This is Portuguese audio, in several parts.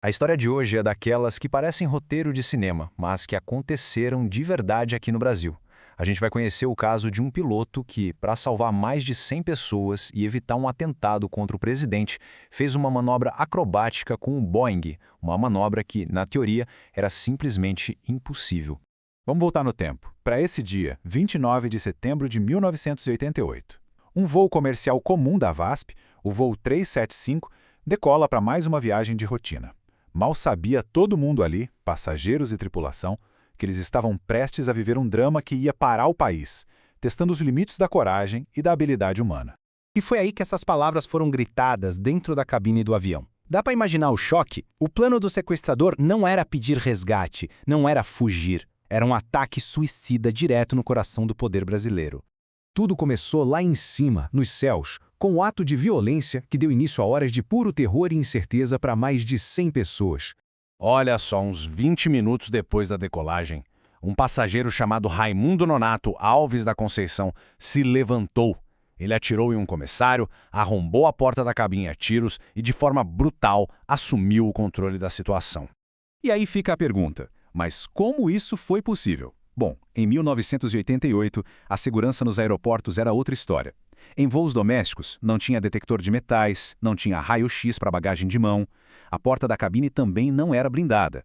A história de hoje é daquelas que parecem roteiro de cinema, mas que aconteceram de verdade aqui no Brasil. A gente vai conhecer o caso de um piloto que, para salvar mais de 100 pessoas e evitar um atentado contra o presidente, fez uma manobra acrobática com o Boeing, uma manobra que, na teoria, era simplesmente impossível. Vamos voltar no tempo, para esse dia, 29 de setembro de 1988. Um voo comercial comum da VASP, o voo 375, decola para mais uma viagem de rotina. Mal sabia todo mundo ali, passageiros e tripulação, que eles estavam prestes a viver um drama que ia parar o país, testando os limites da coragem e da habilidade humana. E foi aí que essas palavras foram gritadas dentro da cabine do avião. Dá para imaginar o choque? O plano do sequestrador não era pedir resgate, não era fugir. Era um ataque suicida direto no coração do poder brasileiro. Tudo começou lá em cima, nos céus, com um ato de violência que deu início a horas de puro terror e incerteza para mais de 100 pessoas. Olha só, uns 20 minutos depois da decolagem, um passageiro chamado Raimundo Nonato Alves da Conceição se levantou. Ele atirou em um comissário, arrombou a porta da cabine a tiros e, de forma brutal, assumiu o controle da situação. E aí fica a pergunta, mas como isso foi possível? Bom, em 1988, a segurança nos aeroportos era outra história. Em voos domésticos, não tinha detector de metais, não tinha raio-x para bagagem de mão. A porta da cabine também não era blindada.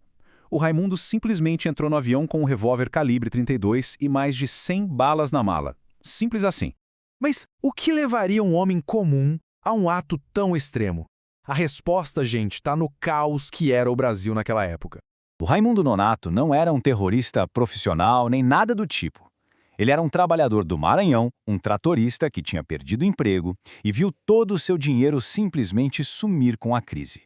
O Raimundo simplesmente entrou no avião com um revólver calibre 32 e mais de 100 balas na mala. Simples assim. Mas o que levaria um homem comum a um ato tão extremo? A resposta, gente, está no caos que era o Brasil naquela época. O Raimundo Nonato não era um terrorista profissional nem nada do tipo. Ele era um trabalhador do Maranhão, um tratorista que tinha perdido o emprego e viu todo o seu dinheiro simplesmente sumir com a crise.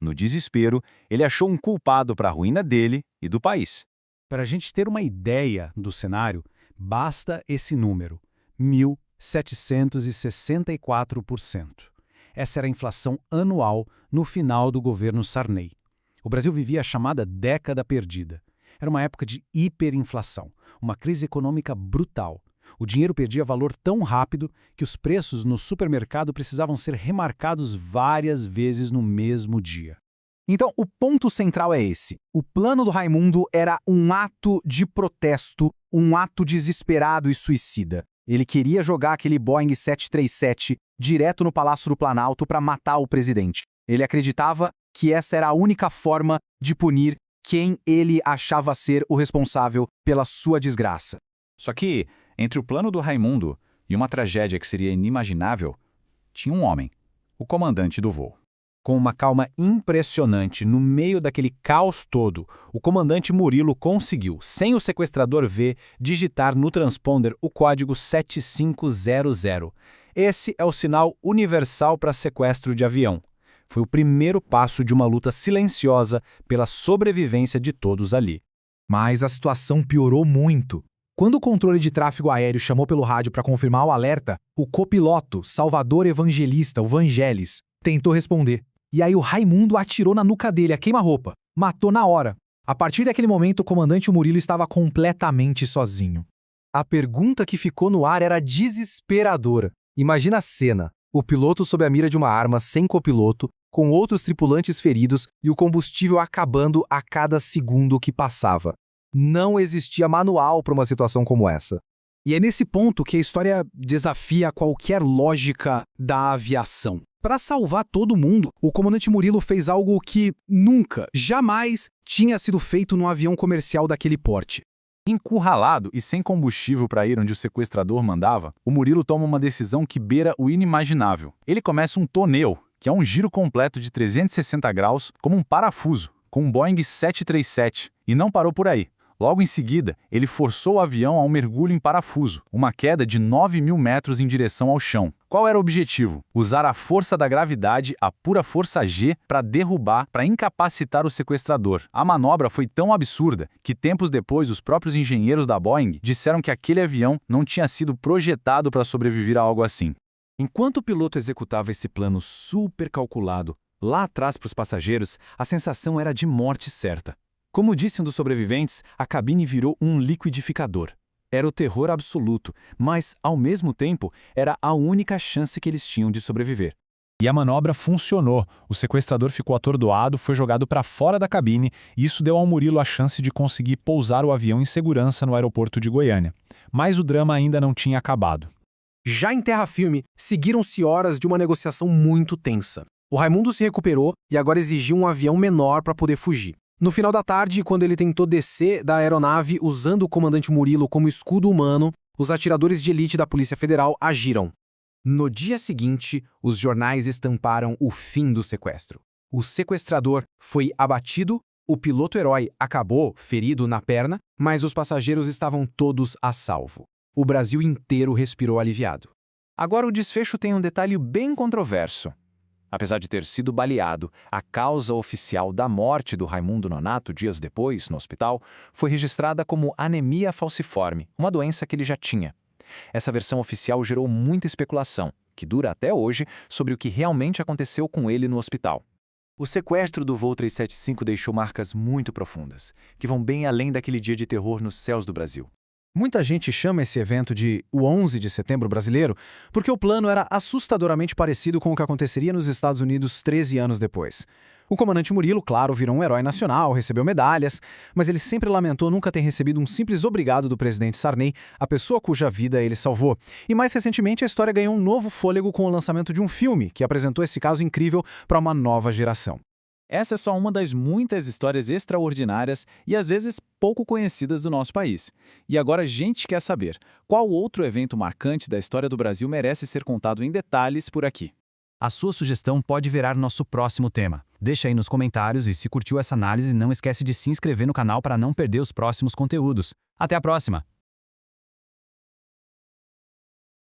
No desespero, ele achou um culpado para a ruína dele e do país. Para a gente ter uma ideia do cenário, basta esse número, 1.764%. Essa era a inflação anual no final do governo Sarney. O Brasil vivia a chamada década perdida. Era uma época de hiperinflação, uma crise econômica brutal. O dinheiro perdia valor tão rápido que os preços no supermercado precisavam ser remarcados várias vezes no mesmo dia. Então, o ponto central é esse. O plano do Raimundo era um ato de protesto, um ato desesperado e suicida. Ele queria jogar aquele Boeing 737 direto no Palácio do Planalto para matar o presidente. Ele acreditava que essa era a única forma de punir quem ele achava ser o responsável pela sua desgraça. Só que, entre o plano do Raimundo e uma tragédia que seria inimaginável, tinha um homem, o comandante do voo. Com uma calma impressionante, no meio daquele caos todo, o comandante Murilo conseguiu, sem o sequestrador ver, digitar no transponder o código 7500. Esse é o sinal universal para sequestro de avião. Foi o primeiro passo de uma luta silenciosa pela sobrevivência de todos ali. Mas a situação piorou muito. Quando o controle de tráfego aéreo chamou pelo rádio para confirmar o alerta, o copiloto, Salvador Evangelista, o Vangelis, tentou responder. E aí o Raimundo atirou na nuca dele a queima-roupa. Matou na hora. A partir daquele momento, o comandante Murilo estava completamente sozinho. A pergunta que ficou no ar era desesperadora. Imagina a cena. O piloto sob a mira de uma arma, sem copiloto, com outros tripulantes feridos e o combustível acabando a cada segundo que passava. Não existia manual para uma situação como essa. E é nesse ponto que a história desafia qualquer lógica da aviação. Para salvar todo mundo, o comandante Murilo fez algo que nunca, jamais tinha sido feito num avião comercial daquele porte. Encurralado e sem combustível para ir onde o sequestrador mandava, o Murilo toma uma decisão que beira o inimaginável. Ele começa um tonel, que é um giro completo de 360 graus, como um parafuso, com um Boeing 737, e não parou por aí. Logo em seguida, ele forçou o avião a um mergulho em parafuso, uma queda de 9.000 metros em direção ao chão. Qual era o objetivo? Usar a força da gravidade, a pura força G, para derrubar, para incapacitar o sequestrador. A manobra foi tão absurda que tempos depois os próprios engenheiros da Boeing disseram que aquele avião não tinha sido projetado para sobreviver a algo assim. Enquanto o piloto executava esse plano super calculado, lá atrás para os passageiros, a sensação era de morte certa. Como disse um dos sobreviventes, a cabine virou um liquidificador. Era o terror absoluto, mas, ao mesmo tempo, era a única chance que eles tinham de sobreviver. E a manobra funcionou. O sequestrador ficou atordoado, foi jogado para fora da cabine e isso deu ao Murilo a chance de conseguir pousar o avião em segurança no aeroporto de Goiânia. Mas o drama ainda não tinha acabado. Já em terra-firme, seguiram-se horas de uma negociação muito tensa. O Raimundo se recuperou e agora exigia um avião menor para poder fugir. No final da tarde, quando ele tentou descer da aeronave usando o comandante Murilo como escudo humano, os atiradores de elite da Polícia Federal agiram. No dia seguinte, os jornais estamparam o fim do sequestro. O sequestrador foi abatido, o piloto herói acabou ferido na perna, mas os passageiros estavam todos a salvo. O Brasil inteiro respirou aliviado. Agora o desfecho tem um detalhe bem controverso. Apesar de ter sido baleado, a causa oficial da morte do Raimundo Nonato dias depois, no hospital, foi registrada como anemia falciforme, uma doença que ele já tinha. Essa versão oficial gerou muita especulação, que dura até hoje, sobre o que realmente aconteceu com ele no hospital. O sequestro do voo 375 deixou marcas muito profundas, que vão bem além daquele dia de terror nos céus do Brasil. Muita gente chama esse evento de o 11 de setembro brasileiro porque o plano era assustadoramente parecido com o que aconteceria nos Estados Unidos 13 anos depois. O comandante Murilo, claro, virou um herói nacional, recebeu medalhas, mas ele sempre lamentou nunca ter recebido um simples obrigado do presidente Sarney, a pessoa cuja vida ele salvou. E mais recentemente a história ganhou um novo fôlego com o lançamento de um filme que apresentou esse caso incrível para uma nova geração. Essa é só uma das muitas histórias extraordinárias e às vezes pouco conhecidas do nosso país. E agora a gente quer saber, qual outro evento marcante da história do Brasil merece ser contado em detalhes por aqui? A sua sugestão pode virar nosso próximo tema. Deixa aí nos comentários e se curtiu essa análise, não esquece de se inscrever no canal para não perder os próximos conteúdos. Até a próxima!